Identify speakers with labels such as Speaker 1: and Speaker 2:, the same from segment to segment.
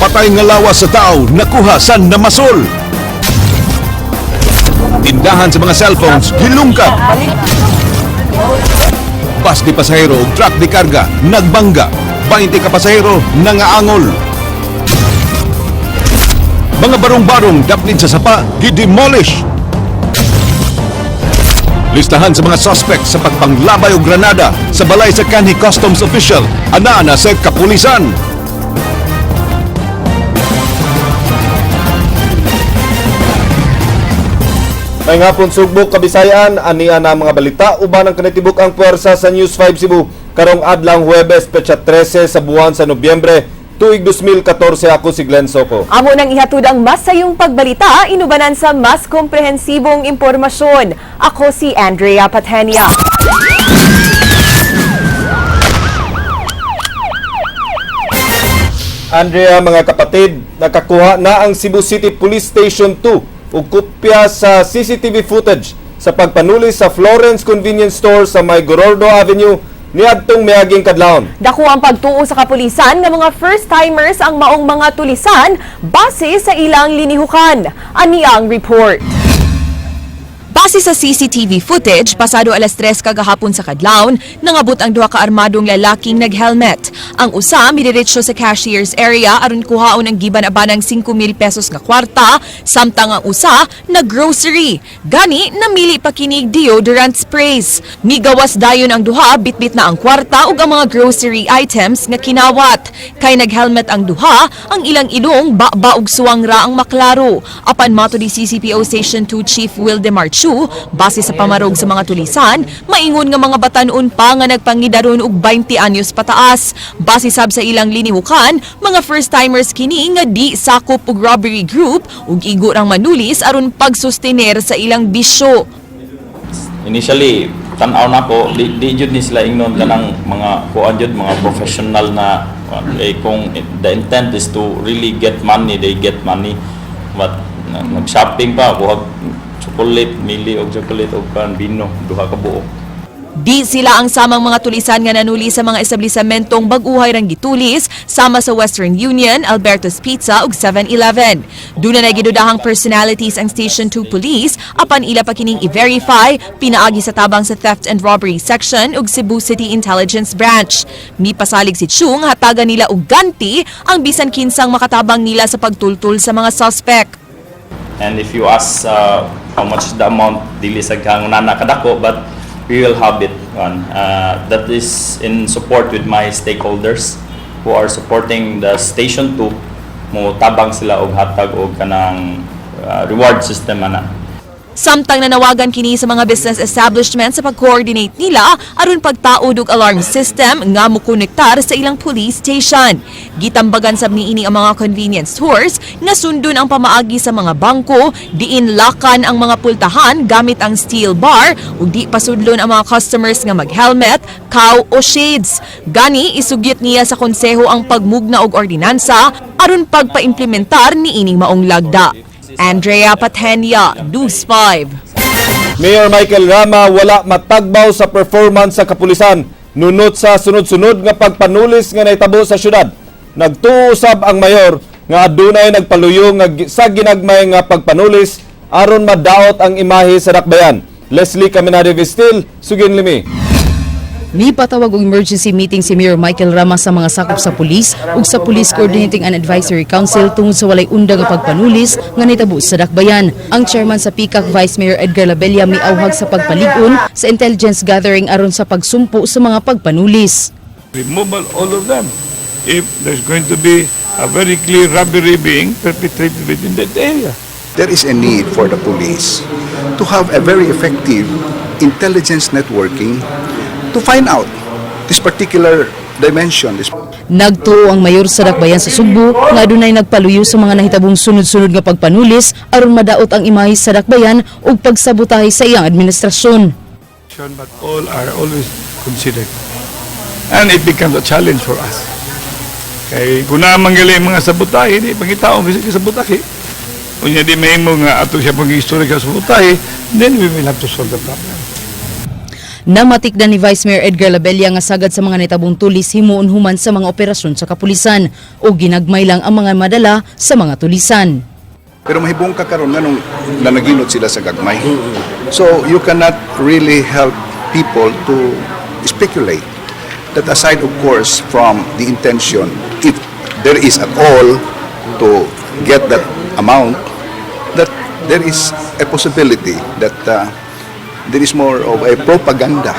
Speaker 1: Patay nga lawas sa tao, nakuha sa namasol. Tindahan sa mga cellphones, hilungkap. Bus di pasahero ug truck di karga, nagbangga. 20 ka pasahero, nangaangol. Mga barong-barong daplin sa sapa, gidemolish. Listahan sa mga suspect sa pagpanglabay o granada sa balay sa kanhi customs official, ana sa kapulisan.
Speaker 2: May ngapon sugbok Kabisayan, aniya na mga balita uban ang kanitibuk ang puwersa sa News 5 Cebu karong adlang Huwebes petsa 13 sa buwan sa Nobyembre tuig 2014. Ako si Glenn Soco.
Speaker 3: Amo nang ihatod ang mas sayong pagbalita inubanan sa mas komprehensibong impormasyon. Ako si Andrea Patenia.
Speaker 2: Andrea, mga kapatid, nakakuha na ang Cebu City Police Station 2 ug kopya sa CCTV footage sa pagpanuli sa Florence Convenience Store sa May Gorordo Avenue niadtong miaging kadlawon.
Speaker 3: Dako ang pagtuo sa kapulisan nga mga first-timers ang maong mga tulisan base sa ilang linihukan. Ani ang report. Base sa CCTV footage, pasado alas 3 kagahapon sa kadlawon, nangabot ang duha ka armadong lalaking nag-helmet. Ang usa midiretso sa cashier's area aron kuhaon ang giban-abanang 5,000 pesos nga kwarta, samtang ang usa nag-grocery. Gani namili pa kinig deodorant sprays. Migawas dayon ang duha, bitbit na ang kwarta ug ang mga grocery items nga kinawat. Kay nag-helmet ang duha, ang ilang ilong ba ug suwang ra ang maklaro. Apan mato di CCPO Station 2 Chief Wildemar Chu, base sa pamarog sa mga tulisan, maingon nga mga batanon pa nga nagpangidaron og 20 anyos pataas. Base sab sa ilang linihukan, mga first-timers kini nga di sakop og robbery group ug igo rang manulis aron pagsustener sa ilang bisyo.
Speaker 4: Initially, tan-aw na ko, di jud ni sila ingnon kanang mga kuan jud mga professional na kung the intent is to really get money, they get money. But nag-shopping pa, kuha chocolate, mili og chocolate og bino, duha ka buok.
Speaker 3: Di sila ang samang mga tulisan nga nanuli sa mga establisamentong bag-uhay rang gitulis sama sa Western Union, Alberto's Pizza ug 7-Eleven. Doon na gidudahang personalities ang Station 2 Police apan ila pa kining i-verify pinaagi sa tabang sa Theft and Robbery Section ug Cebu City Intelligence Branch. Mipasalig si Chung hatagan nila og ganti ang bisan kinsang makatabang nila sa pagtultul sa mga suspect.
Speaker 4: And if you ask how much the amount dili sa kang nana kadako, but we will have it that is in support with my stakeholders who are supporting the Station 2 mo tabang sila og hatag og kanang reward system ana.
Speaker 3: Samtang nanawagan kini sa mga business establishments sa pag-coordinate nila aron pagtaod og alarm system nga mokonektar sa ilang police station. Gitambagan sab niini ang mga convenience stores nga sundon ang pamaagi sa mga bangko, diin lakan ang mga pultahan gamit ang steel bar ug di pasudlon ang mga customers nga mag-helmet, cow o shades. Gani isugyot niya sa konseho ang pagmugna og ordinansa aron pagpaimplementar niining maong lagda. Andrea Patenia, News 5.
Speaker 2: Mayor Michael Rama wala matagbaw sa performance sa kapulisan nunot sa sunod-sunod nga pagpanulis nga naitabo sa syudad. Nagtuusab ang mayor nga adunay nagpaluyong sa ginagmay nga pagpanulis aron madaot ang imahe sa dakbayan. Leslie Caminade Vistil, Sugin Limi.
Speaker 5: Mipatawag og emergency meeting si Mayor Michael Rama sa mga sakop sa pulis ug sa Police Coordinating and Advisory Council tungod sa walay undang nga pagpanulis nga nitabo sa dakbayan. Ang chairman sa PICAC, Vice Mayor Edgar Labella, miauhag sa pagpalig-on sa intelligence gathering aron sa pagsumpo sa mga pagpanulis.
Speaker 6: Removal all of them if there's going to be a very clear robbery being perpetrated within that area.
Speaker 7: There is a need for the police to have a very effective intelligence networking to find out this particular dimension.
Speaker 5: Nagtuo ang mayor sa dakbayan sa Sugbo nga adunay nagpaluyo sa mga nahitabong sunod-sunod nga pagpanulis aron madaot ang imahe sa dakbayan ug pagsabotahe sa iyang administrasyon.
Speaker 6: But all are always considered. And it becomes a challenge for us. Kay kung naman gali mga sabotahe, di pangitaon kasi sabotahe. Unya di may mga ato siya pag-history sa sabotahe, then we will have to solve the problem.
Speaker 5: Namatikdan ni Vice Mayor Edgar Labella nga sagad sa mga nitabong tulis himuon human sa mga operasyon sa kapulisan o ginagmay lang ang mga madala sa mga tulisan.
Speaker 7: Pero mahibong ka karon nganong nanaginot sila sa gagmay. So you cannot really help people to speculate that aside of course from the intention, if there is at all to get that amount, that there is a possibility that there is more of a propaganda.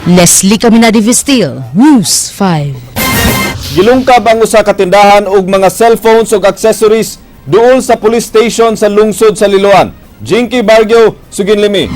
Speaker 5: Leslie Caminadi Vistil, News 5.
Speaker 2: Gilungkab ang usa ka tindahan og mga cellphones ug accessories duol sa police station sa lungsod sa Liloan. Jinky Bargyo, Suginlimi.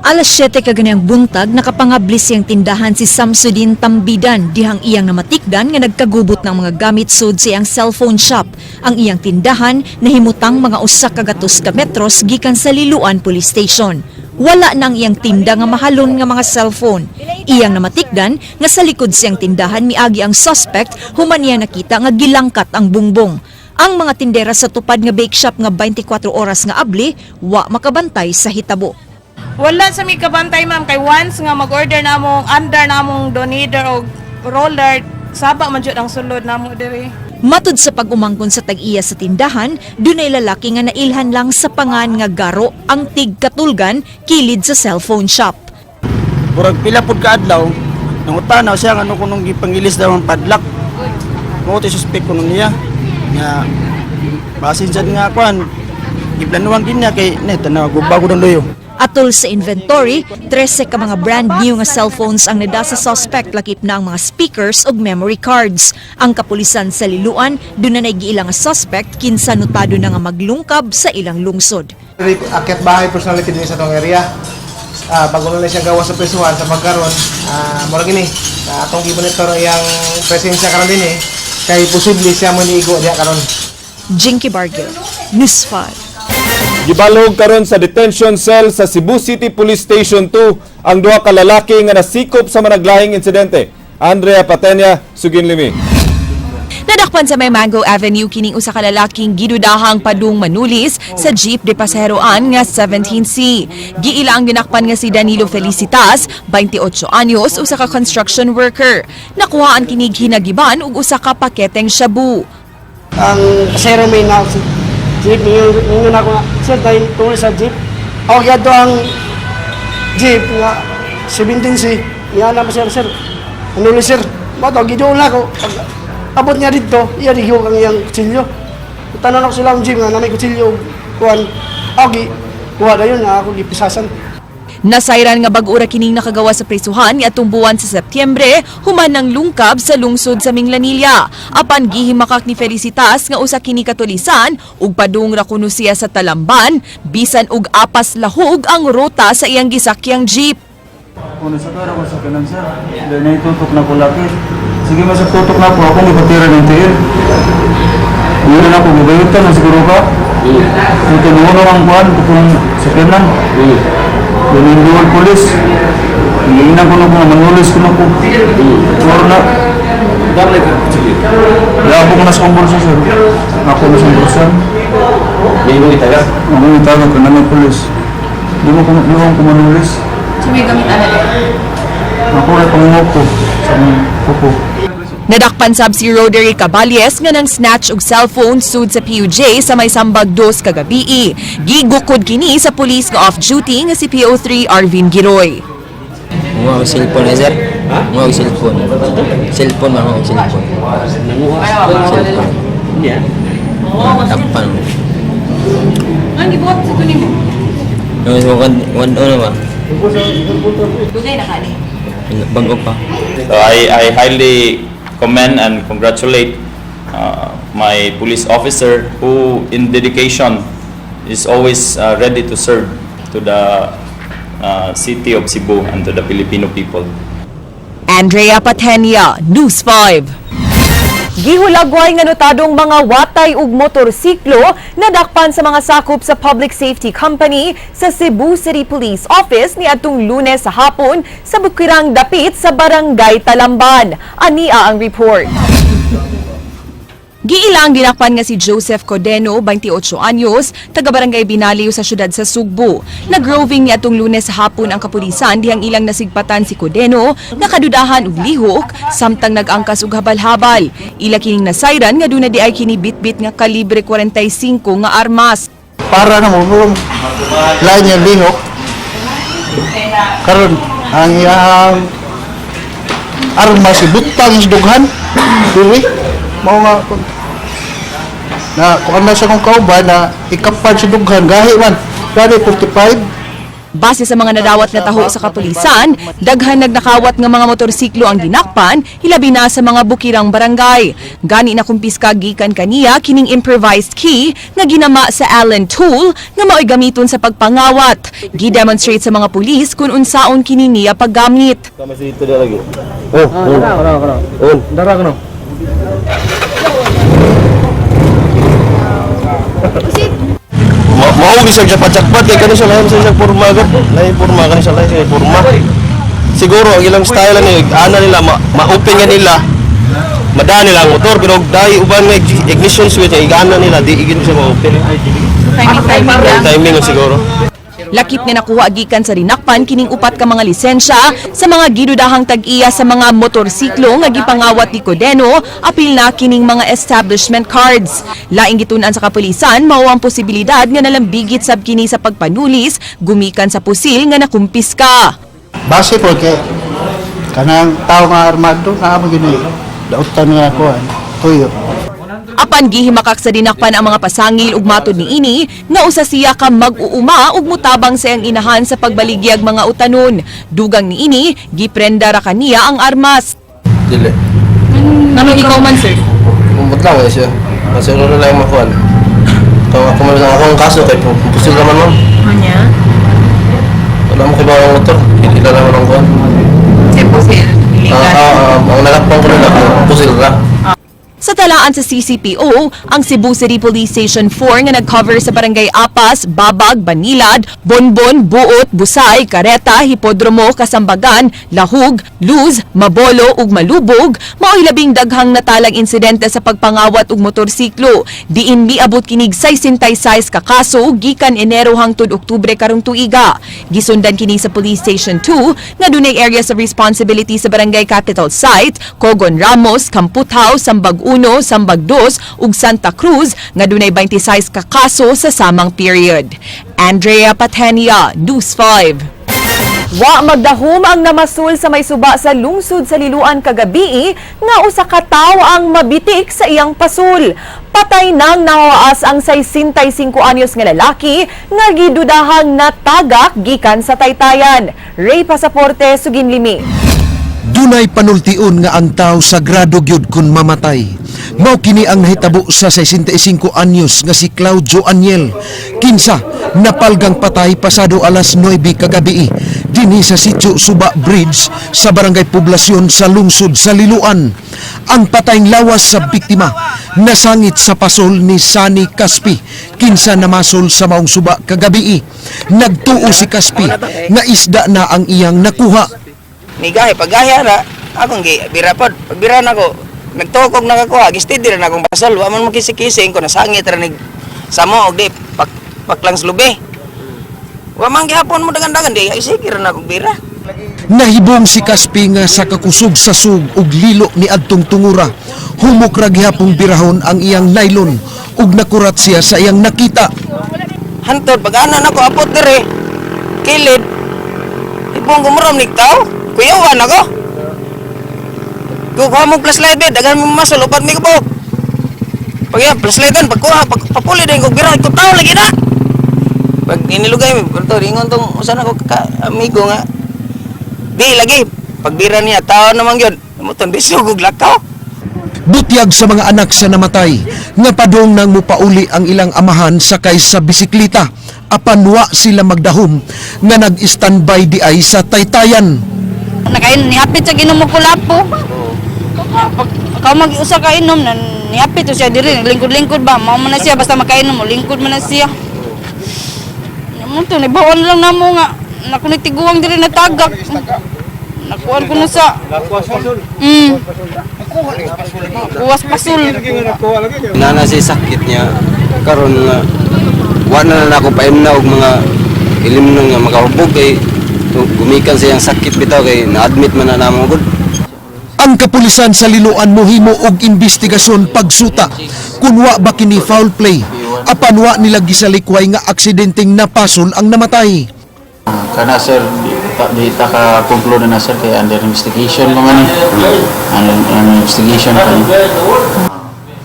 Speaker 8: Alas 7 kaganiyang buntag, nakapangabli siyang tindahan si Samsudin Tambidan dihang iyang namatikdan nga nagkagubot ng mga gamit sud sa iyang cellphone shop. Ang iyang tindahan nahimutang mga usa ka gatos ka metros gikan sa Liloan Police Station. Wala nang iyang tinda nga mahalon nga mga cellphone. Iyang namatikdan nga sa likod siyang tindahan miagi ang suspect human niya nakita nga gilangkat ang bungbong. Ang mga tindera sa tupad nga bake shop nga 24 oras nga abli, wa makabantay sa hitabo.
Speaker 9: Wala sa mi kabantay ma'am kay once nga mag-order namong under namong donator o roller saba man jud ang sulod namo diri.
Speaker 8: Matud sa pag-umangkon sa tag-iya sa tindahan, dunay lalaki nga nailhan lang sa pangan nga garo ang tigkatulgan kilid sa cellphone shop.
Speaker 10: Murag pila pud ka adlaw, nangutanaw siya nga ano kunong gipangilis daw ang padlock. Mo ti suspect kuno niya nga basin sad nga kwan giplanuhan din niya kay net na gubago ng loyo.
Speaker 8: Atol sa inventory, 13 ka mga brand new nga cellphones ang nada sa suspect, lakip na ang mga speakers ug memory cards. Ang kapulisan sa Liloan, doon na nag-iilang nga suspect kinsa notado na nga maglungkab sa ilang lungsod.
Speaker 10: Akyat bahay personality din sa tong area. Bago na siya gawa sa presuhan sa pagkaron, mura gini. Atong gimonitor iyang presensya karon din kay posible siya mo niigo diha karon.
Speaker 8: Jinky Bargyo, News 5.
Speaker 2: Gibalhog karon sa detention cell sa Cebu City Police Station 2 ang duha ka lalaki nga nasikop sa managlahing insidente. Andrea Patenya, Suginlimi.
Speaker 3: Nadakpan sa may Mango Avenue kining usa ka lalaking gidudahang padung manulis sa jeep de pasaheroan nga 17C. Giila ang dinakpan nga si Danilo Felicitas, 28 anyos, usa ka construction worker. Nakuhaan kinig hinagiban ug usa ka paketeng shabu.
Speaker 10: Ang zero main na jeep ninyo na ako nga sir dahil tungkol sa jeep ako gyado ang jeep nga 17C niya na pa sir ano ni sir bato gidoon na ako pag abot niya dito iya rigyo ang iyang kutsilyo tanan ako sila ang jeep nga na may kutsilyo kuhan ako kuha na yun nga ako gipisasan.
Speaker 3: Nasayran nga bag-ura kining nakagawa sa prisuhan ni atong buwan sa Setyembre human ng lungkab sa lungsod sa Minglanilla. Apan gihimakak ni Felicitas nga usa kini katulisan ug padung ra kuno siya sa Talamban bisan ug apas lahog ang ruta sa iyang gisakyang jeep.
Speaker 10: Kung nasa kara ko sa kanan sir dahil naitutok na ko laki sige mas tutok na ko ako nagpatira ng tiil yun na ako gibayutan na siguro ka ito nuno ang kuhan kung sa kanan yung dual police, hindi na ko na kung manulis ko na ko. Or na. Wala ako na sa kumbursa, sir. Ako na sa kumbursa. Hindi mo itaga? Ako mo itaga ka na ng police. Di mo ko manulis.
Speaker 9: So may gamit ana
Speaker 10: Ako na pangungok ko sa kuko.
Speaker 3: Nadakpan sab si Roderick Caballes nga nang snatch og cellphone sud sa PUJ sa may Sambag 2 kagabi. Gigukod kini sa police nga off-duty nga si PO3 Arvin Giroy.
Speaker 11: Mga cellphone eh, sir? Ha? Mga cellphone. Cellphone, mga cellphone. Cellphone. Yeah. Takpan.
Speaker 9: Ang gibuhat sa tunin mo.
Speaker 11: Yung ano ba?
Speaker 9: Dugay na kani.
Speaker 11: Bago pa.
Speaker 4: So I highly commend and congratulate my police officer who in dedication is always ready to serve to the city of Cebu and to the Filipino people.
Speaker 3: Andrea Patenia, News 5. Gihulagway nga notadong mga watay ug motorsiklo nadakpan sa mga sakop sa Public Safety Company sa Cebu City Police Office ni adtong Lunes sa hapon sa Bukirang Dapit sa Barangay Talamban. Ania ang report. Giilang dinakpan nga si Joseph Codeno, 28 anyos, taga-barangay Binaliw sa syudad sa Sugbo. Nag-roving niya atong Lunes sa hapon ang kapulisan dihang ilang nasigpatan si Codeno, nakadudahan og lihok, samtang nag-angkas og habal-habal. Ila kining nasayran nga duna di ay kini bitbit nga kalibre 45 nga armas.
Speaker 10: Para na mo, lain yung lihok. Karon ang iyang armas, butang sa dughan. Dili, mao nga, na kung ano sa kong kauban na ikapan sa dughan, gahi man, gahi 45.
Speaker 3: Base sa mga nadawat nga taho sa kapulisan, daghan nagnakawat nga mga motorsiklo ang ginakpan, hilabi na sa mga bukirang barangay. Gani na kumpiska gikan kaniya kining improvised key nga ginama sa Allen tool nga mao'y gamiton sa pagpangawat. Gidemonstrate sa mga pulis kung unsaon kini niya paggamit.
Speaker 2: Mao gisag sa pachakpat kay kani sa lain sa porma gud. Lain porma kani sa lain porma. Siguro ang ilang style ni ana nila ma-open nga nila. Madaan nila ang motor pero dai uban nga ignition switch ay igana nila di igin siya ma-open. Timing siguro.
Speaker 3: Lakip nga nakuha gikan sa rinakpan kining upat ka mga lisensya sa mga gidudahang tag-iya sa mga motorsiklo nga gipangawat ni Codeno, apil na kining mga establishment cards. Laing gitun-an sa kapulisan mao ang posibilidad nga nalambigit sab kini sa pagpanulis gumikan sa pusil nga nakumpiska.
Speaker 10: Base po kay kanang tao nga armado na mo gini dautan nga kuan tuyo.
Speaker 3: Apan gihimakak sa dinakpan ang mga pasangil ug matod niini nga usa siya ka mag-uuma ug mutabang sa iyang inahan sa pagbaligyag mga utanon. Dugang niini giprenda ra kaniya ang armas.
Speaker 11: Dili.
Speaker 3: Ano ikaw man sir?
Speaker 11: Umbot lang siya. Kasi ano lang makuha. Kung ako man lang akong kaso kay pusil naman mo.
Speaker 3: Anya?
Speaker 11: Wala mo kibaw ang motor. Hindi lang naman ang kuhan.
Speaker 3: Si pusil.
Speaker 11: Ang nalakpang ko nila, pusil ra.
Speaker 3: Sa talaan sa CCPO, ang Cebu City Police Station 4 nga nag-cover sa barangay Apas, Babag, Banilad, Bonbon, Buot, Busay, Kareta, Hipodromo, Kasambagan, Lahug, Luz, Mabolo ug Malubog, mao'y labing daghang natalang insidente sa pagpangawat og motorsiklo. Diin miabot kinig 66 ka kaso gikan Enero hangtod Oktubre karong tuiga. Gisundan kini sa Police Station 2 nga dunay areas of responsibility sa Barangay Capital Site, Cogon Ramos, Kamputhaw, Sambag 1, Sambag 2 ug Santa Cruz nga dunay 26 ka kaso sa samang period. Andrea Patenia, News 5. Wa magdahom ang namasul sa may suba sa lungsod sa Liloan kagabi nga usa ka tawo ang mabitik sa iyang pasul. Patay nang nawaas ang 65 anyos nga lalaki nga gidudahang natagak gikan sa Taytayan. Ray Pasaporte, Suginlimi.
Speaker 12: Dunay panultion nga ang tao sagrado gyud kun mamatay. Mao kini ang nahitabo sa 65 anyos nga si Claudio Aniel. Kinsa napalgang patay pasado alas 9 kagabi dinhi sa Sitio Suba Bridge sa Barangay Poblasyon sa lungsod sa Liloan. Ang patayng lawas sa biktima nasangit sa pasol ni Sani Caspi kinsa namasol sa maong suba kagabi. Nagtuo si Caspi nga isda na ang iyang nakuha.
Speaker 13: Migahe paggahe na akong bira pod pagbira na ko nagtukog na ako agistid ra na akong basal wa man makisi-kising ko nasangit ra nig samo og di paklang slubi wa man gihapon mo dagan-dagan di isigir na akong bira.
Speaker 12: Nahibong si Caspi nga sa kakusog sa sug ug lilo ni adtong tungura. Humok ra gihapong birahon ang iyang nylon ug nakurat siya sa iyang nakita.
Speaker 13: Hantod pag-ana nako apot dire kilid ibong gumurom nig tao kuyawan ako. Kukuha mo flashlight bed, dagan mo masol, upat may kapok. Pag yan, flashlightan, pagkuha, papuli din ko, bira, ito tao lagi na. Pag inilugay mo, pero ringon tong, usan ako amigo nga. Di, lagi, pagbira niya, tao naman yun. Muton, bisugog lakaw.
Speaker 12: Butyag sa mga anak sa namatay, nga padong nang mupauli ang ilang amahan sakay sa bisikleta. Apanwa sila magdahom, nga nag-standby di ay sa Taytayan.
Speaker 14: Nakain nihapit sa ginom mo kulapo. Ikaw mag-usa ka inom na nihapit to siya diri lingkod-lingkod ba mao man na siya basta makainom mo lingkod man na siya. Mo to nibawon lang namo nga nakunitiguang diri natagak. nakuan ko na sa kuwas pasul.
Speaker 11: Nana si sakit niya karon nga wala na ako paimna og mga ilimnon nga makahubog kay gumikan siyang sakit bitaw kay na-admit man na namo gud.
Speaker 12: Ang kapulisan sa Liloan mohimo og investigasyon pagsuta kun wa ba kini foul play apan wa nila gisalikway nga aksidenteng napasol ang namatay.
Speaker 15: Kana sir, di ta ka conclude na sir kay under investigation naman ni. Under investigation pa ni.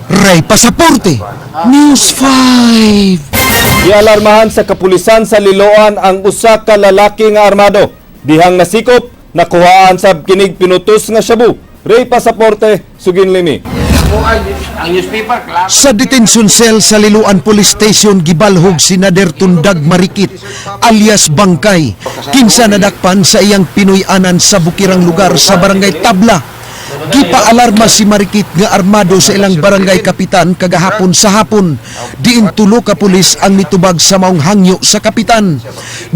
Speaker 12: Ray Pasaporte, News 5.
Speaker 2: Gialarmahan sa kapulisan sa Liloan ang usa ka lalaki nga armado. Dihang nasikop, nakuhaan sa kinig pinutos nga shabu. Ray Pasaporte, Sugin Limi.
Speaker 12: Sa detention cell sa Liloan Police Station gibalhog si Nader Tundag Marikit alias Bangkay kinsa nadakpan sa iyang Pinoy-anan sa bukirang lugar sa barangay Tabla. Gipaalarma si Marikit nga armado sa ilang barangay kapitan kagahapon sa hapon. Diin tulo ka pulis ang nitubag sa maong hangyo sa kapitan.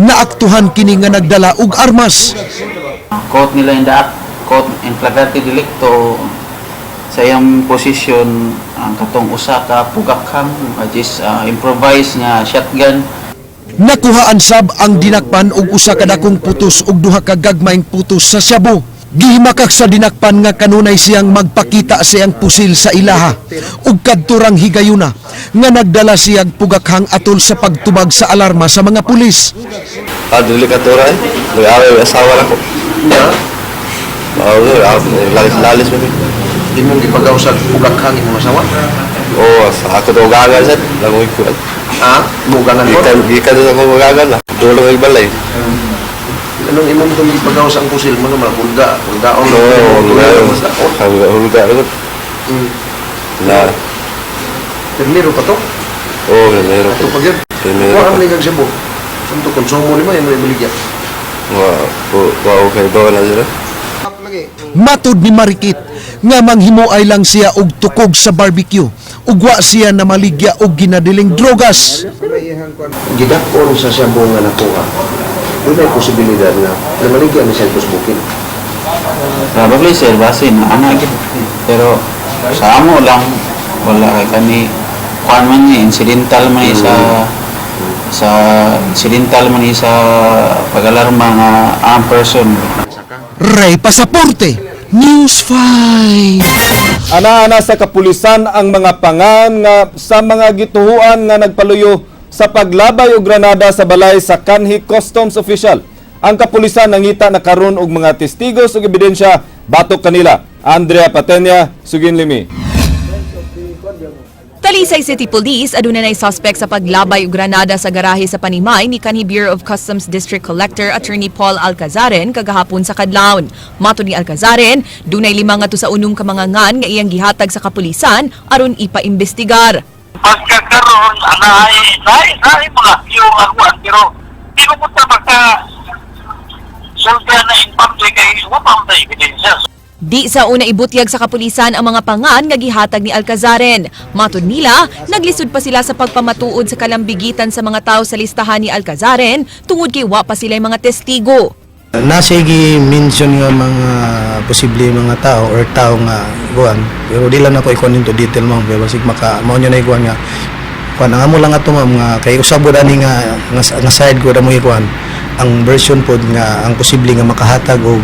Speaker 12: Naaktuhan kini nga nagdala og armas.
Speaker 15: Caught nila in the act, caught in flagrante delicto sa iyang posisyon ang katong usa ka pugakhang which is improvised nga shotgun.
Speaker 12: Nakuhaan sab ang dinakpan og usa ka dakong putos ug duha ka gagmayng putos sa shabu. Gihimakak sa dinakpan nga kanunay siyang magpakita sa iyang pusil sa ilaha ug kadturang higayuna nga nagdala siyang pugakhang atol sa pagtubag sa alarma sa mga pulis.
Speaker 11: Dili ka tura may asawa na ko. Lalis mo.
Speaker 12: Di mo gipagaw sa pugakhang imong asawa?
Speaker 11: Oo, ako to gagal sa langoy ko.
Speaker 12: Mugangan mo?
Speaker 11: Gikan sa ko gagal na. Dulo ay balay.
Speaker 12: Anong imong tong gipagaw sa ang pusil mo nga hulga on.
Speaker 11: Hulga. Na.
Speaker 12: Permiro pa to?
Speaker 11: Oo, permiro.
Speaker 12: Ito pa gyud. Wa ang ligag sibo. Sunto konsumo ni mo imong ibuligya.
Speaker 11: Wow, okay ba na sila?
Speaker 12: Matod ni Marikit nga manghimuay lang siya og tukog sa barbecue ug wa siya na maligya og ginadiling drogas.
Speaker 16: Gidakon sa siya nga nakuha. May posibilidad na maligya ni siya kusbukin.
Speaker 15: Probably sir, base na anak pero sa amo lang wala kay kani kuan man ni incidental man ni sa pag-alarma nga ang person.
Speaker 12: Ray Pasaporte, News 5.
Speaker 2: Ana-ana sa kapulisan ang mga pangan nga sa mga gituhuan nga nagpaluyo sa paglabay og granada sa balay sa kanhi customs official. Ang kapulisan nangita na karon og mga testigos ug ebidensya batok kanila. Andrea Patenya, Sugin Limi.
Speaker 3: Talisay City Police aduna nay suspect sa paglabay og granada sa garahe sa Panimay ni kanhi Bureau of Customs District Collector Attorney Paul Alcazaren kagahapon sa Kadlawon. Matud ni Alcazaren, dunay 5 nga sa unong ka mga ngan nga iyang gihatag sa kapulisan aron ipaimbestigar.
Speaker 17: Pagkakaroon, naay mga yung aguan, pero di mo punta solda na in public ay wapang na ebidensya.
Speaker 3: Di sa una ibutyag sa kapulisan ang mga pangan nga gihatag ni Alcazaren. Matud nila, naglisod pa sila sa pagpamatuod sa kalambigitan sa mga tao sa listahan ni Alcazaren tungod kay wa pa sila mga testigo.
Speaker 18: Nasigi mention nga mga posible mga tao or tao nga iguan pero di lang ako ikuan into detail ma'am kaya basig mao nyo na iguan nga kuan ang amo lang ato ma'am nga kay usab ani nga side ko da mo iguan ang version pod nga ang posible nga makahatag og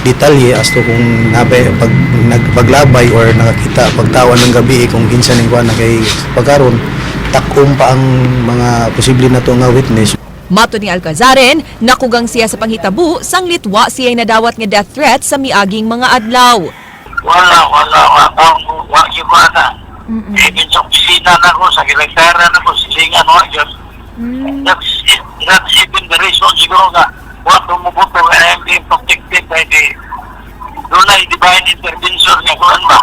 Speaker 18: detalye as to kung nabe pag nagpaglabay or nakakita pagtawan ng gabi kung kinsa ning kuan na kay pagkaron takom pa ang mga posible na to nga witness.
Speaker 3: Matud ni Alcazaren, nakugang siya sa panghitabo sanglit wa siya nadawat nga death threat sa miaging mga adlaw.
Speaker 17: Wala, gimana. Even sa opisina na ko, sa kilagtara na ko, silingan mo, that's even the reason siguro nga, what tumubuto nga I am being protected by the divine intervention nga kuhan ba?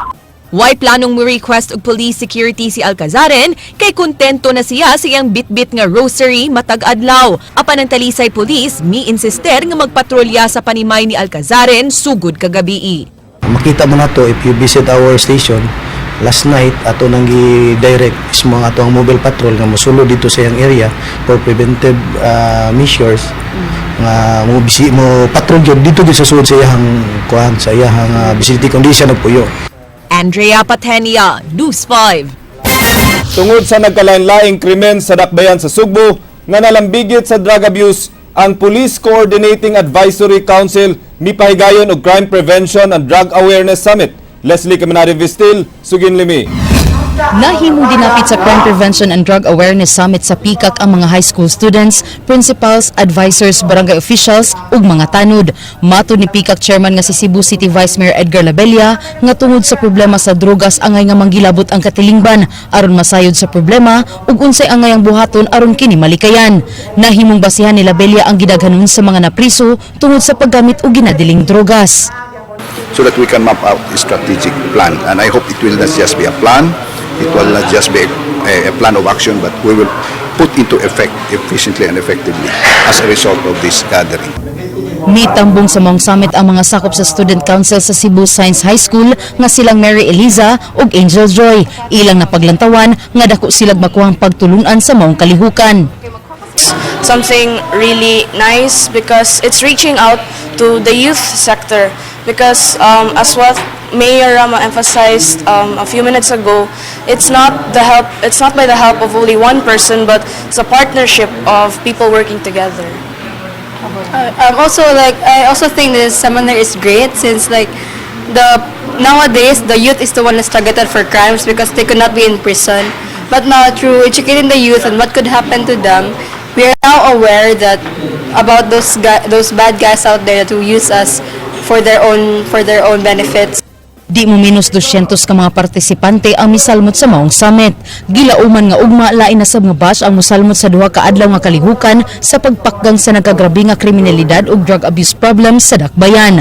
Speaker 3: Way planong mo-request og police security si Alcazaren kay kontento na siya sa iyang bitbit nga rosary matag adlaw. Apan ang Talisay Police mi-insister nga magpatrolya sa Panimay ni Alcazaren sugod kagabi.
Speaker 18: Makita mo na to if you visit our station last night ato nang gi-direct ismo ang ato ang mobile patrol nga mosulod dito sa iyang area for preventive measures nga mo patrol gyud dito gyud sa sud sa iyang kuan sa iyang vicinity kundi siya nagpuyo.
Speaker 3: Andrea Patenia, News 5.
Speaker 2: Tungod sa nagkalain-laing krimen sa dakbayan sa Sugbo nga nalambigit sa drug abuse, ang Police Coordinating Advisory Council mipahigayon og Crime Prevention and Drug Awareness Summit. Leslie Caminari Vistil, Sugin Limi.
Speaker 5: Nahimong dinapit sa Crime Prevention and Drug Awareness Summit sa PICAC ang mga high school students, principals, advisors, barangay officials ug mga tanod. Matud ni PICAC Chairman nga si Cebu City Vice Mayor Edgar Labella nga tungod sa problema sa drogas angay nga manggilabot ang katilingban aron masayod sa problema ug unsay angay ang buhaton aron kini malikayan. Nahimong basihan ni Labella ang gidaghanon sa mga napriso tungod sa paggamit og ginadiling drogas.
Speaker 7: So that we can map out a strategic plan. And I hope it will not just be a plan, it will not just be a plan of action, but we will put into effect efficiently and effectively as a result of this gathering.
Speaker 5: Mitambong sa mong summit ang mga sakop sa Student Council sa Cebu Science High School nga silang Mary Eliza ug Angel Joy. Ilang napaglantawan nga dako silang makuhang pagtulunan sa mong kalihukan.
Speaker 19: Something really nice because it's reaching out to the youth sector because as what Mayor Rama emphasized a few minutes ago, it's not by the help of only one person, but it's a partnership of people working together.
Speaker 14: I also think this seminar is great since nowadays the youth is the one that's targeted for crimes because they could not be in prison. But now through educating the youth and what could happen to them, we are now aware that about those bad guys out there that will use us for their own benefits.
Speaker 5: Di mo minus 200 ka mga partisipante ang misalmot sa maong summit. Gilauman nga ugma lain na sab nga batch ang mosalmot sa duha ka adlaw nga kalihukan sa pagpakgang sa nagagrabe nga kriminalidad ug drug abuse problems sa dakbayan.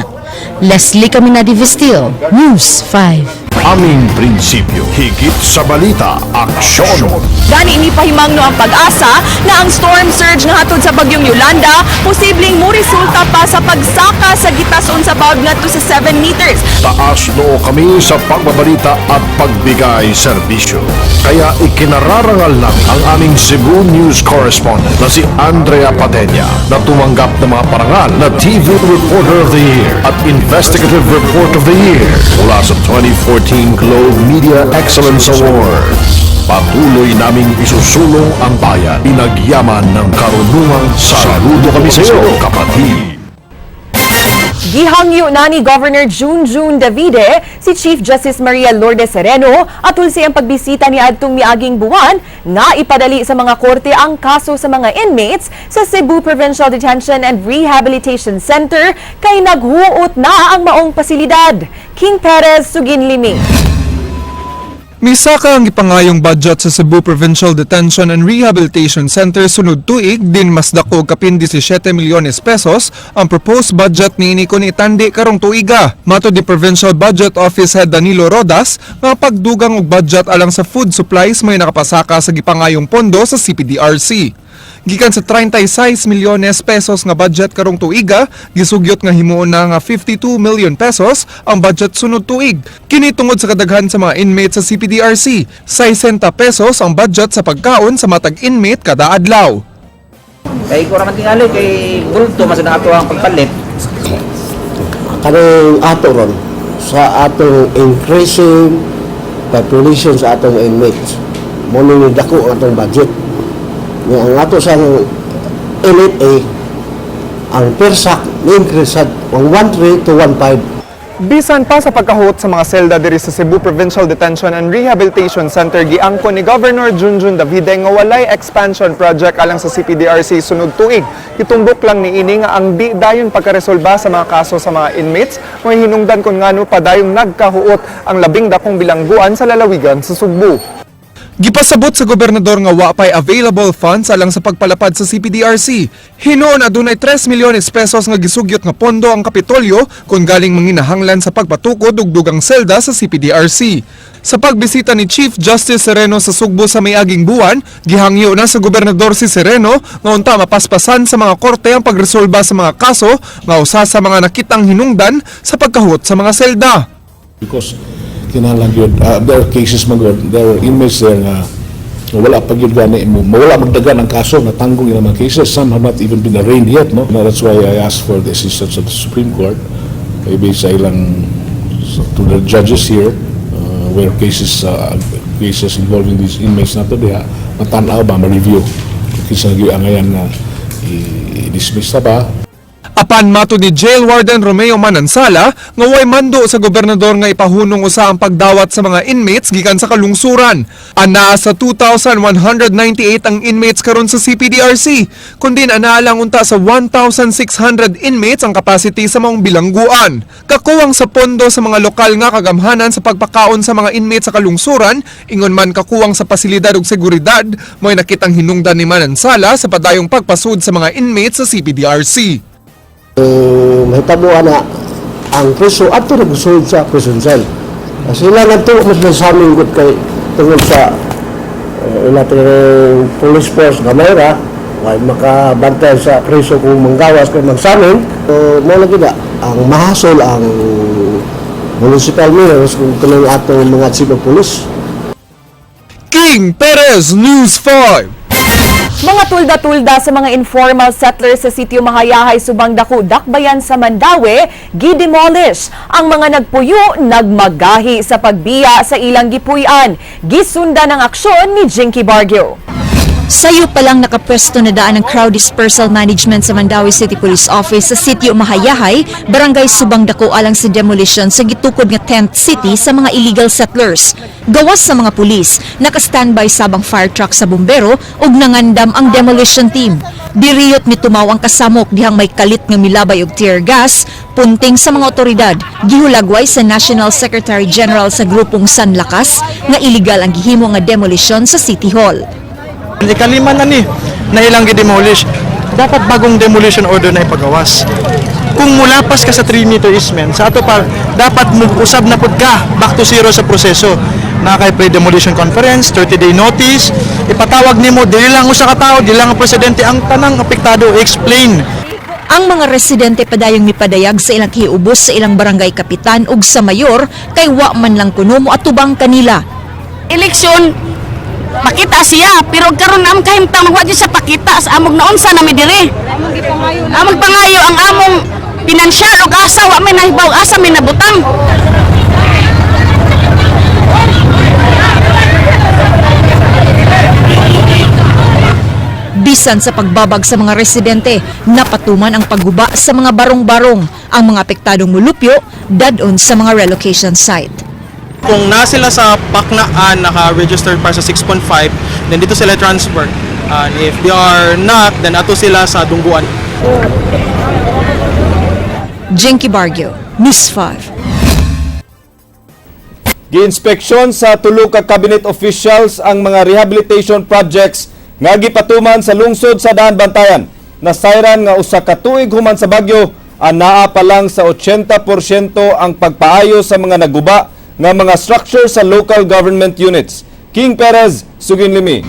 Speaker 5: Leslie Caminadi Vistil, News 5.
Speaker 1: Aming prinsipyo, higit sa balita, aksyon.
Speaker 3: Gani ini pahimangno ang pag-asa na ang storm surge nga hatod sa bagyong Yolanda posibleng mo-resulta pa sa pagsaka sa gitason sa bawd ngadto sa 7 meters.
Speaker 1: Taas noo kami sa pagbabalita at pagbigay serbisyo. Kaya ikinararangal lang ang aming Cebu News correspondent na si Andrea Patenia na tumanggap ng mga parangal na TV Reporter of the Year at Investigative Report of the Year mula sa 2014 Globe Media Excellence Awards. Patuloy naming isusulong ang bayan. Pinagyaman ng karunungan. Saludo kami sa iyo, kapatid.
Speaker 3: Gihangyo na ni Governor Junjun Davide si Chief Justice Maria Lourdes Sereno atul siyang pagbisita ni adtong miaging buwan nga ipadali sa mga korte ang kaso sa mga inmates sa Cebu Provincial Detention and Rehabilitation Center kay naghuot na ang maong pasilidad. King Perez, Sugin Liming.
Speaker 20: Misaka ang ipangayong budget sa Cebu Provincial Detention and Rehabilitation Center sunod tuig din mas dako kapin 17 milyones pesos ang proposed budget niini kun itandi karong tuiga. Matod ni Provincial Budget Office Head Danilo Rodas nga pagdugang og budget alang sa food supplies may nakapasaka sa gipangayong pondo sa CPDRC. Gikan sa 36 milyones pesos nga budget karong tuiga, gisugyot nga himuon na nga 52 million pesos ang budget sunod tuig. Kini tungod sa kadaghan sa mga inmates sa CPDRC, 60 pesos ang budget sa pagkaon sa matag inmate kada adlaw.
Speaker 21: Kay ko raman tingali kay bulto mas na ato ang pagpalit.
Speaker 16: Kanang ato ron sa atong increasing population sa atong inmates. Muna ni dako ang atong budget. Ang ato sa elite ang persak ni-increase sa 1.3 to 1.5.
Speaker 20: Bisan pa sa pagkahot sa mga selda diri sa Cebu Provincial Detention and Rehabilitation Center, giangko ni Governor Junjun Davide nga walay expansion project alang sa CPDRC sunod tuig. Itumbok lang ni ini nga ang di dayon pagkaresolba sa mga kaso sa mga inmates, may hinungdan kun ngano pa dayong nagkahuot ang labing dakong bilangguan sa lalawigan sa Sugbo. Gipasabot sa gobernador nga wa pay available funds alang sa pagpalapad sa CPDRC. Hinuon adunay 3 milyones pesos nga gisugyot nga pondo ang Kapitolyo kung galing manginahanglan sa pagpatukod og dugang selda sa CPDRC. Sa pagbisita ni Chief Justice Sereno sa Sugbo sa miaging buwan, gihangyo na sa gobernador si Sereno nga unta mapaspasan sa mga korte ang pagresolba sa mga kaso nga usa sa mga nakitang hinungdan sa pagkahot sa mga selda.
Speaker 22: Because kinahanglan yun, there are cases magod, there are inmates there nga
Speaker 6: Wala pa yun gani mo. Mawala magdagan ang kaso na tanggong ilang mga cases. Some have not even been arraigned yet, no? That's why I asked for the assistance of the Supreme Court. Maybe sa ilang, to the judges here, where cases involving these inmates na to diha, matanaw ba, ma-review. Kisa nag-iangayan na i-dismiss na ba.
Speaker 20: Apan mato ni Jail Warden Romeo Manansala nga way mando sa gobernador nga ipahunong usa ang pagdawat sa mga inmates gikan sa kalungsuran. Ana sa 2,198 ang inmates karon sa CPDRC, kundi ana lang unta sa 1,600 inmates ang capacity sa maong bilangguan. Kakuwang sa pondo sa mga lokal nga kagamhanan sa pagpakaon sa mga inmates sa kalungsuran, ingon man kakuwang sa pasilidad ug seguridad, mo'y nakitang hinungdan ni Manansala sa padayong pagpasud sa mga inmates sa CPDRC.
Speaker 16: Mahitabuan na ang preso at nagsuod sa prison cell. Sila nagtuo mas nasaming good kay tungkol sa ilating police force gamera ay makabantay sa preso kung manggawas kay magsamin. Mo lagi na ang mahasol ang municipal mayors kung kanang atong mga chief of police.
Speaker 20: King Perez, News 5.
Speaker 3: Mga tulda-tulda sa mga informal settlers sa sitio Mahayahay, Subang Dako, Dakbayan sa Mandaue, gidemolish. Ang mga nagpuyo, nagmagahi sa pagbiya sa ilang gipuy-an. Gisunda ng aksyon ni Jinky Bargio.
Speaker 8: Sayo pa lang nakapwesto na daan ng crowd dispersal management sa Mandaue City Police Office sa sitio Mahayahay, Barangay Subang Dako alang sa demolition sa gitukod nga tent city sa mga illegal settlers. Gawas sa mga pulis, naka-standby sabang fire truck sa bumbero ug nangandam ang demolition team. Diriyot ni tumaw ang kasamok dihang may kalit nga milabay og tear gas, punting sa mga otoridad, gihulagway sa National Secretary General sa grupong Sanlakas nga illegal ang gihimo nga demolition sa City Hall.
Speaker 22: Kalima na ni na ilang gi-demolish. Dapat bagong demolition order na ipagawas. Kung mulapas ka sa 3-meter easement, sa ato pa, dapat usab na pud ka back to zero sa proseso. Na kay pre-demolition conference, 30-day notice, ipatawag nimo dili lang usa ka tawo, dili lang ang presidente ang tanang apektado, explain.
Speaker 8: Ang mga residente padayong mipadayag sa ilang hiubos sa ilang barangay kapitan ug sa mayor kay wa man lang kuno mo atubang kanila.
Speaker 9: Eleksyon pakita siya pero karon am kahimtang wa sa pakita sa amog naunsa na mi diri. Amog pangayo ang among pinansyal ug asa wa may nahibaw asa may nabutang.
Speaker 8: Bisan sa pagbabag sa mga residente, napatuman ang pagguba sa mga barong-barong. Ang mga apektadong mulupyo, dadon sa mga relocation site.
Speaker 22: Kung na sila sa Paknaan, naka-registered para sa 6.5, then dito sila transfer. And if they are not, then ato sila sa Dungguan.
Speaker 8: Jinky Bargio, News 5.
Speaker 2: Gi-inspeksyon sa tulo ka cabinet officials ang mga rehabilitation projects nga gipatuman sa lungsod sa Daan Bantayan. Nasayran nga usa ka tuig human sa bagyo, anaa pa lang sa 80% ang pagpaayo sa mga naguba nga mga structure sa local government units. King Perez, Sugin Limi.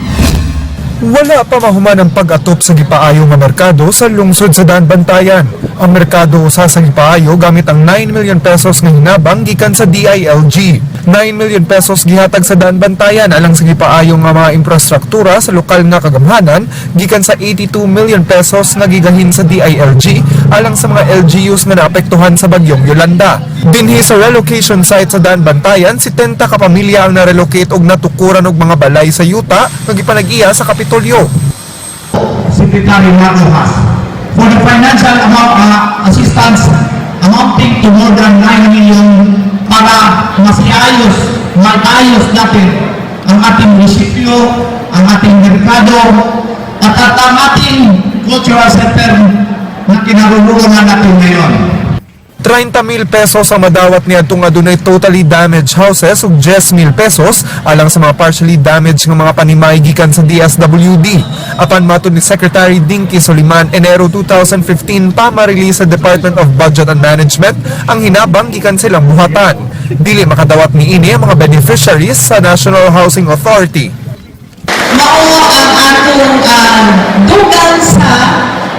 Speaker 20: Wala pa mahuman ang pag-atop sa gipaayo nga merkado sa lungsod sa Daan Bantayan. Ang merkado usa sa gipaayo gamit ang 9 million pesos nga hinabang gikan sa DILG. 9 million pesos gihatag sa Daan Bantayan alang sa gipaayo nga mga infrastruktura sa lokal nga kagamhanan gikan sa 82 million pesos nga gigahin sa DILG alang sa mga LGUs nga naapektuhan sa bagyong Yolanda. Dinhi sa relocation site sa Daan Bantayan, 70 ka pamilya ang na-relocate og natukuran og mga balay sa yuta nga gipanag-iya sa Kapitolyo.
Speaker 23: Secretary Marcos for the financial assistance amounting to more than 9 million para maayos natin ang ating munisipyo, ang ating merkado, at ang ating cultural center na kinarulungan natin ngayon.
Speaker 20: 30,000 pesos ang madawat niya itong adunay totally damaged houses ug 10,000 pesos alang sa mga partially damaged nga mga panimay gikan sa DSWD. Apan matud ni Secretary Dinky Soliman, Enero 2015 pa ma-release sa Department of Budget and Management ang hinabang gikan silang buhatan. Dili makadawat ni ini ang mga beneficiaries sa National Housing Authority.
Speaker 23: Mao ang atong dugang sa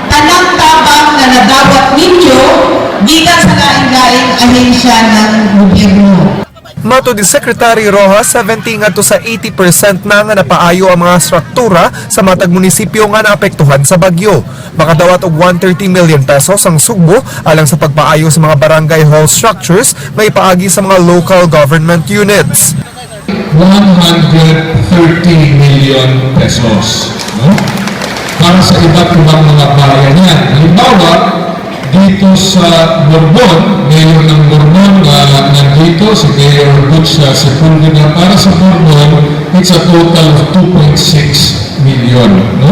Speaker 23: tanang tabang na nadawat ninyo gikan sa laing-laing ahensya ng gobyerno.
Speaker 20: Mato di Secretary Rojas, 70 ngadto sa 80% na nga napaayo ang mga struktura sa matag munisipyo nga naapektuhan sa bagyo. Makadawat og 130 million pesos ang sugbo alang sa pagpaayo sa mga barangay hall structures nga ipaagi sa mga local government units.
Speaker 23: 130 million pesos, no? Para sa iba't ibang mga bayan yan. Halimbawa, dito sa Borbon, mayor ng Borbon na nandito, si Mayor Butch Sepulveda, para sa Borbon, it's a total of 2.6 million, no?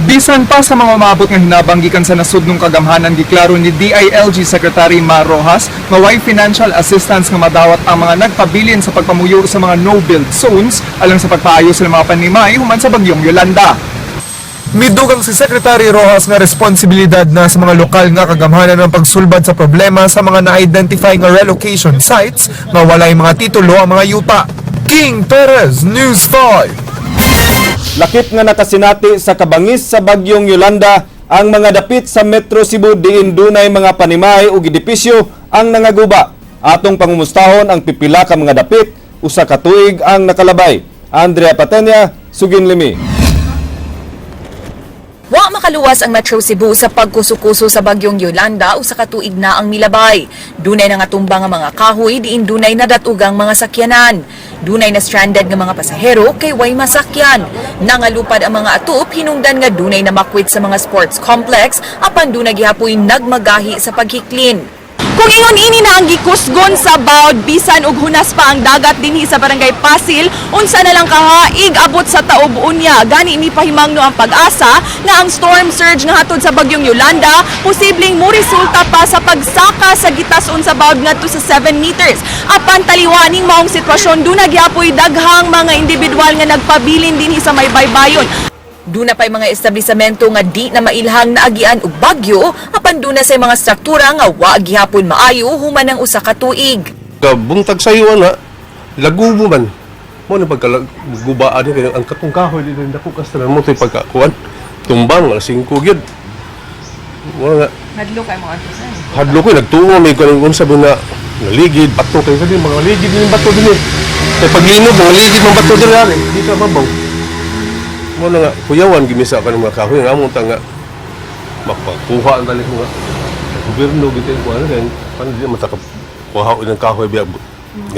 Speaker 20: Bisan pa sa mga umabot nga hinabanggikan sa nasud ng kagamhanan, giklaro ni DILG Secretary Mar Rojas nga way financial assistance nga madawat ang mga nagpabilin sa pagpamuyo sa mga no-build zones alang sa pagpaayo sa mga panimay human sa bagyong Yolanda. Midugang si Secretary Rojas nga responsibilidad na sa mga lokal nga kagamhanan ng pagsulbad sa problema sa mga na-identify nga relocation sites nga walay mga titulo ang mga yuta. King Perez, News 5.
Speaker 2: Lakip nga nakasinati sa kabangis sa bagyong Yolanda ang mga dapit sa Metro Cebu diin dunay mga panimay ug edipisyo ang nangaguba. Atong pangumustahon ang pipila ka mga dapit usa ka tuig ang nakalabay. Andrea Patenya, Suginlimi.
Speaker 3: Wa makaluwas ang Metro Cebu sa pagkusukuso sa bagyong Yolanda usa ka tuig na ang milabay. Dunay na nga tumba nga mga kahoy diin dunay nadatugang mga sakyanan. Dunay na stranded nga mga pasahero kay way masakyan. Nangalupad ang mga atop hinungdan nga dunay na makwit sa mga sports complex apan dunay gihapoy nagmagahi sa paghiklin. Kung ingon ini na ang gikusgon sa bawd bisan og hunas pa ang dagat dinhi sa barangay Pasil, unsa na lang kahaig abot sa taob unya. Gani ni pahimangno ang pag-asa nga ang storm surge nga hatod sa bagyong Yolanda posibleng mo resulta pa sa pagsaka sa gitason sa bawd ngadto sa 7 meters. Apan taliwaning maong sitwasyon dunay gyapoy daghang mga individual nga nagpabilin dinhi sa may baybayon. Duna pa'y mga establisamento nga di na mailhang naagian og bagyo, apan duna sa mga struktura nga wa gihapon maayo human ang usa ka tuig.
Speaker 4: Buntag sayo na, lagubo man. Mo na pagkalagubaan kay ang katong kahoy din dako kastra mo tay pagkakuan. Tumbang alas 5 gyud. Mo nga
Speaker 3: Hadlo kay mga atusan.
Speaker 4: hadlo ko nagtuo may kanang unsa ba na naligid bato kay kadi mga ligid din bato din. Kay paglinog mga ligid ng bato din di ka mabaw. Mo na nga kuyawan gimisa ka ng mga kahoy nga mo ta nga makpakuha ang dali mga gobyerno gitay ko ano kay paano di matakap kuha ng kahoy biya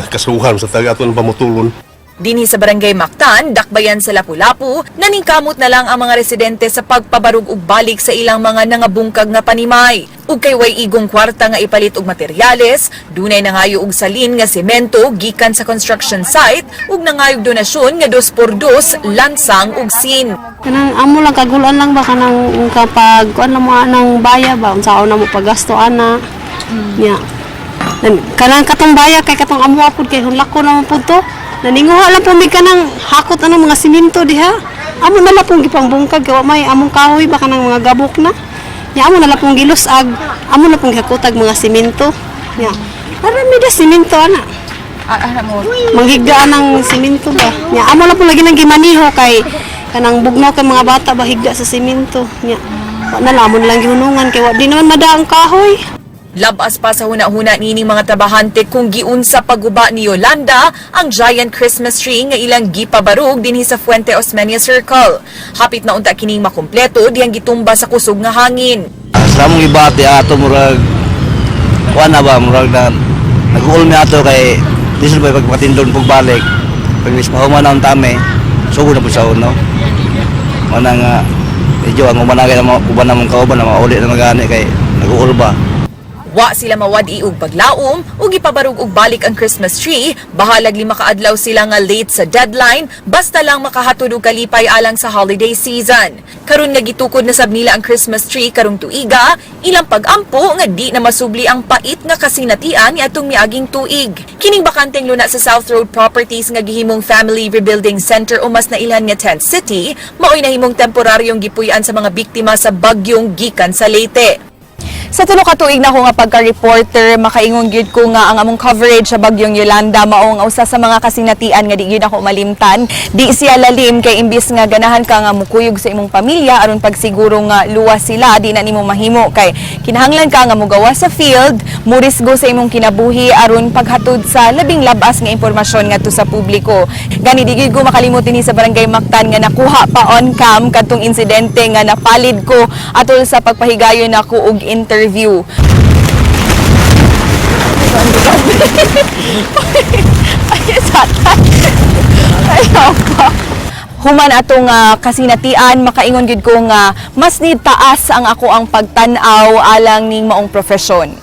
Speaker 4: kasuhan sa taga aton pamutulon.
Speaker 3: Dinhi sa barangay Mactan, Dakbayan sa Lapu-Lapu, naningkamot na lang ang mga residente sa pagpabarug ug balik sa ilang mga nangabungkag nga panimay. Ug kay way igong kwarta nga ipalit og materyales, dunay nangayo og salin nga semento gikan sa construction site ug nangayog donasyon nga 2x2 lansang ug sin.
Speaker 14: Kanang amo lang kagulan lang ba kanang kapag kuan lang mo anang baya ba unsaon na mo paggasto ana. Nya. Kanang katong baya kay katong amo apud kay hulako na mo pud to. Naninguha lang po may kanang hakot mga simento diha. Amo na lang pong gipangbungkag kay may among kahoy ba kanang mga gabok na. Ya amo na lang pong gilusag. Amo na pong gihakotag mga simento. Ya. Para mi da simento ana. Mo manghigda ng simento ba. Ya amo na pong lagi nang gimaniho kay kanang bugnaw kay mga bata ba higda sa simento. Ya. Wa na lamon lang gihunungan kay wa di naman mada ang kahoy.
Speaker 3: Labas pa sa huna-huna nining mga trabahante kung giun sa pagguba ni Yolanda ang giant Christmas tree nga ilang gipabarug dinhi sa Fuente Osmeña Circle. Hapit na unta kining makumpleto dihang gitumba sa kusog nga hangin.
Speaker 11: Sa mong ibati ato murag kuan na ba murag na nag-uol mi ato kay diesel ba pagpatindon pagbalik pag mispahuman na ang tame sugod na po sa uno. Mana nga medyo ang umanagay na uban namong kauban na mauli na magani kay nag-uol ba.
Speaker 3: Wa sila mawadi og paglaom ug ipabarug og balik ang Christmas tree, bahalag 5 kaadlaw sila nga late sa deadline basta lang makahatod og kalipay alang sa holiday season. Karon nga gitukod na sab nila ang Christmas tree karong tuiga, ilang pag-ampo nga di na masubli ang pait nga kasinatian niadtong miaging tuig. Kining bakanteng luna sa South Road Properties nga gihimong Family Rebuilding Center o mas nailhan nga Tent City, maoy nahimong temporaryong gipuy-an sa mga biktima sa bagyong gikan sa Leyte. Sa tulo ka tuig na ko nga pagka-reporter, makaingon gyud ko nga ang among coverage sa bagyong Yolanda mao nga usa sa mga kasinatian nga di gyud ako malimtan. Di siya lalim kay imbis nga ganahan ka nga mukuyog sa imong pamilya aron pagsiguro nga luwas sila di na nimo mahimo kay kinahanglan ka nga mogawa sa field, murisgo sa imong kinabuhi aron paghatod sa labing labas nga impormasyon ngadto sa publiko. Gani di gyud ko makalimot dinhi sa Barangay Mactan nga nakuha pa on cam kadtong insidente nga napalid ko atol sa pagpahigayon nako og interview. Human atong kasinatian, makaingon gid ko nga mas need taas ang ako ang pagtan-aw alang ning maong profesyon.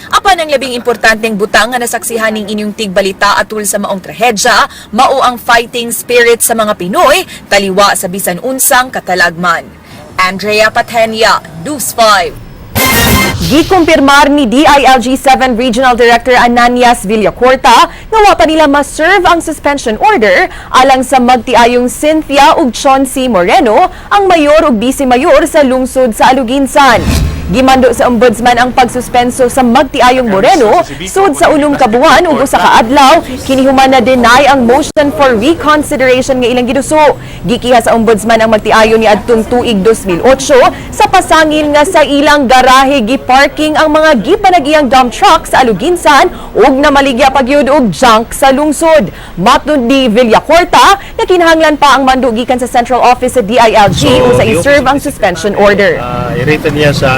Speaker 3: Apan ang labing importanteng butang nga nasaksihan ning inyong tigbalita atul sa maong trahedya, mao ang fighting spirit sa mga Pinoy, taliwa sa bisan unsang katalagman. Andrea Patenia, News 5. Gikumpirmar ni DILG 7 Regional Director Ananias Villacorta nga wa pa nila ma-serve ang suspension order alang sa magtiayong Cynthia ug Chauncey Moreno, ang mayor ug vice mayor sa lungsod sa Aluginsan. Gimando sa ombudsman ang pagsuspenso sa magtiayong Moreno sud sa ulong ka buwan ug usa ka adlaw kini human na deny ang motion for reconsideration nga ilang giduso. Gikiha sa ombudsman ang magtiayon ni adtong tuig 2008 sa pasangil nga sa ilang garahe giparking ang mga gipanagiyang dump truck sa Aluginsan ug namaligya pagyud og junk sa lungsod. Matod ni Villacorta na kinahanglan pa ang mando gikan sa central office sa DILG kung sa i-serve ang suspension order.
Speaker 10: I-written niya sa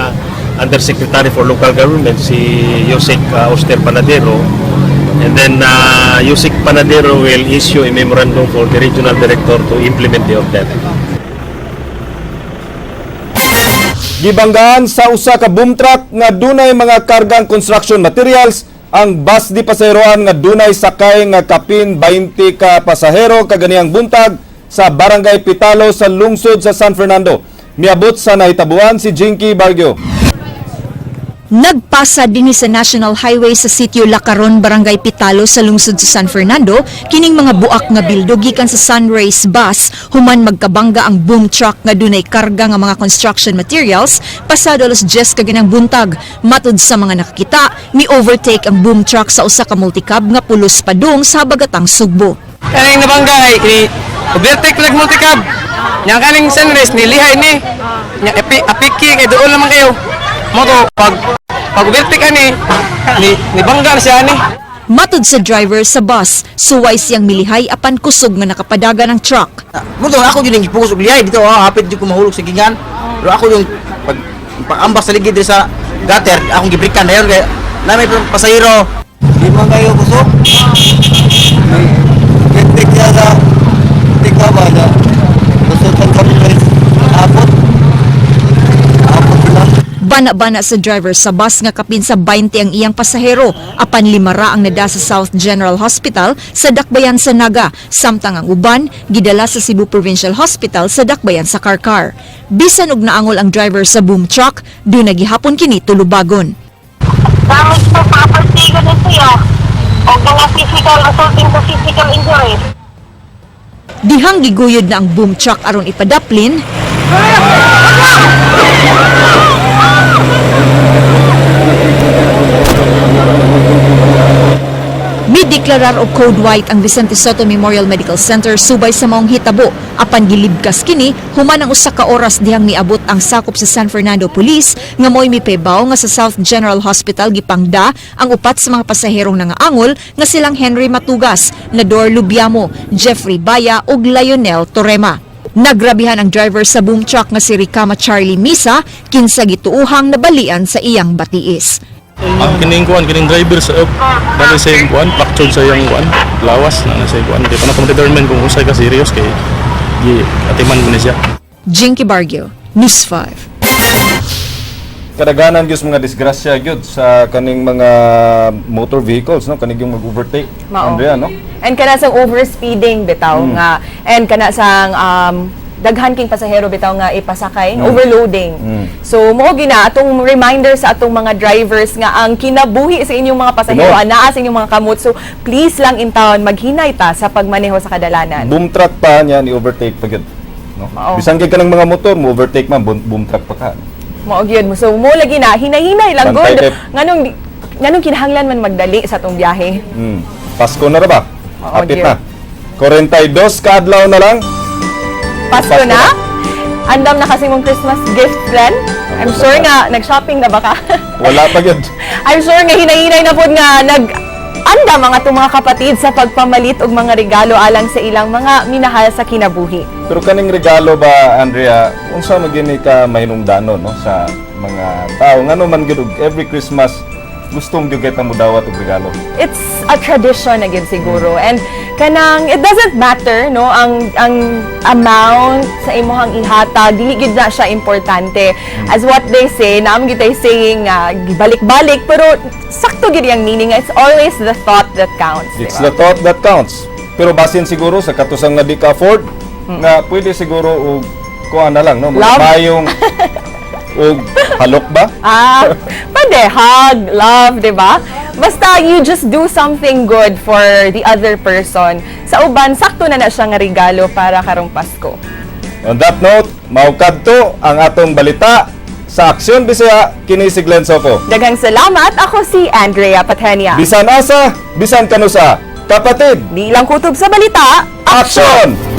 Speaker 10: Undersecretary for Local Government si Yusek Auster Panadero, and then Yusek Panadero will issue a memorandum for the regional director to implement the order.
Speaker 2: Gibanggaan sa usa ka boom truck nga dunay mga kargang construction materials ang bus di pasaheroan nga dunay sakay nga kapin 20 ka pasahero kaganiyang buntag sa Barangay Pitalo sa lungsod sa San Fernando. Miabot sa nahitabuan si Jinky Bargio.
Speaker 8: Nagpasa dinhi sa National Highway sa sitio Lacaron, Barangay Pitalo sa lungsod sa San Fernando kining mga buak nga bildo gikan sa Sunrays bus human magkabangga ang boom truck nga dunay karga nga mga construction materials pasado alas 10 kaganang buntag. Matud sa mga nakakita, mi-overtake ang boom truck sa usa ka multicab nga pulos padung sa habagatang Sugbo.
Speaker 13: Kaning nabangga ay overtake lag multicab. Nya kaning Sunrays ni lihay ni. Nya apiki kay doon naman kayo. Mo to pag overtake ani ni bangga siya ni.
Speaker 8: Matud sa driver sa bus, suway siyang milihay apan kusog nga nakapadaga ng truck.
Speaker 21: Muto ako din gipukus og lihay dito, hapit di ko mahulog sa gingan. Pero ako yung pag-ambas sa ligid sa gutter, akong gibrikan dayon kay na may pasahero. Di man kayo kusog. Ketik ya sa tika ba na. Kusog kan kami apot.
Speaker 8: Bana-bana sa driver sa bus nga kapin sa 20 ang iyang pasahero apan 5 ra ang nada sa South General Hospital sa Dakbayan sa Naga samtang ang uban gidala sa Cebu Provincial Hospital sa Dakbayan sa Karkar. Bisan og naangol ang driver sa boom truck, doon nagihapon kini tulubagon.
Speaker 15: Damage po property ko na siya o mga physical assaulting to physical injuries.
Speaker 8: Dihang giguyod na ang boom truck aron ipadaplin, mideklarar og code white ang Vicente Soto Memorial Medical Center subay sa maong hitabo apan gilibkas kini human ang usa ka oras dihang miabot ang sakop sa San Fernando Police nga mo'y mipebaw nga sa South General Hospital gipangda ang upat sa mga pasaherong nangaangol nga silang Henry Matugas, Nador Lubiamo, Jeffrey Baya ug Lionel Torrema. Nagrabihan ang driver sa boom truck nga si Ricama Charlie Misa kinsa gituuhang nabalian sa iyang batiis.
Speaker 10: Kining driver sa bali sa yung kuan, fractured sa yung kuan, lawas na sa kuan. Di pa na determine kung usay ka serious kay atiman mo na siya.
Speaker 8: Jinky Bargio, News 5.
Speaker 2: Kadaganan gyud mga disgrasya gyud sa kaning mga motor vehicles no kaning yung mag-overtake. Andrea no?
Speaker 3: And kana sang overspeeding bitaw nga and kana sang daghan king pasahero bitaw nga ipasakay, overloading. So mo gina atong reminder sa atong mga drivers nga ang kinabuhi sa inyong mga pasahero anaa sa inyong mga kamot. So please lang in town maghinay ta sa pagmaneho sa kadalanan.
Speaker 2: Boom truck pa niya ni overtake pa gyud. No? Bisan kay kanang mga motor mo overtake man boom truck pa ka.
Speaker 3: Mao gyud mo. So mo lagi na hinay-hinay lang
Speaker 2: Bantay
Speaker 3: good.
Speaker 2: kay-
Speaker 3: Nganong kinahanglan man magdali sa atong biyahe.
Speaker 2: Pasko na ra ba?
Speaker 3: Oo,
Speaker 2: Hapit
Speaker 3: dear.
Speaker 2: na. 42 ka adlaw na lang.
Speaker 3: Pasko na? Andam na kasi mong Christmas gift plan. I'm sure nga nag-shopping na ba ka?
Speaker 2: Wala pa gyud.
Speaker 3: I'm sure nga hinay-hinay na pod nga anda mga kapatid sa pagpamalit og mga regalo alang sa ilang mga minahal sa kinabuhi.
Speaker 2: Pero kaning regalo ba, Andrea, unsa magini ka mahinungdanon no sa mga tao ngano man gyud og every Christmas gustong gyud kita mo dawat og regalo.
Speaker 3: It's a tradition na gyud siguro, and kanang it doesn't matter no ang amount sa imong ihatag, dili gyud na siya importante. As what they say, naam gyud tay saying gibalik-balik, pero sakto gyud yang meaning. It's always the thought that counts.
Speaker 2: It's
Speaker 3: diba?
Speaker 2: the thought that counts. Pero basin siguro sa katusang nga di ka afford nga pwede siguro og kuha na lang no
Speaker 3: Love?
Speaker 2: mayong og halok ba?
Speaker 3: Pwede, hug, love, di ba? Basta you just do something good for the other person. Sa uban, sakto na siya nga regalo para karong Pasko.
Speaker 2: On that note, maukadto ang atong balita sa Aksyon Bisaya kini si Glenn Soco.
Speaker 3: Daghang salamat. Ako si Andrea Patenia.
Speaker 2: Bisan asa, bisan kanusa, kapatid.
Speaker 3: Di lang kutob sa balita,
Speaker 2: Aksyon!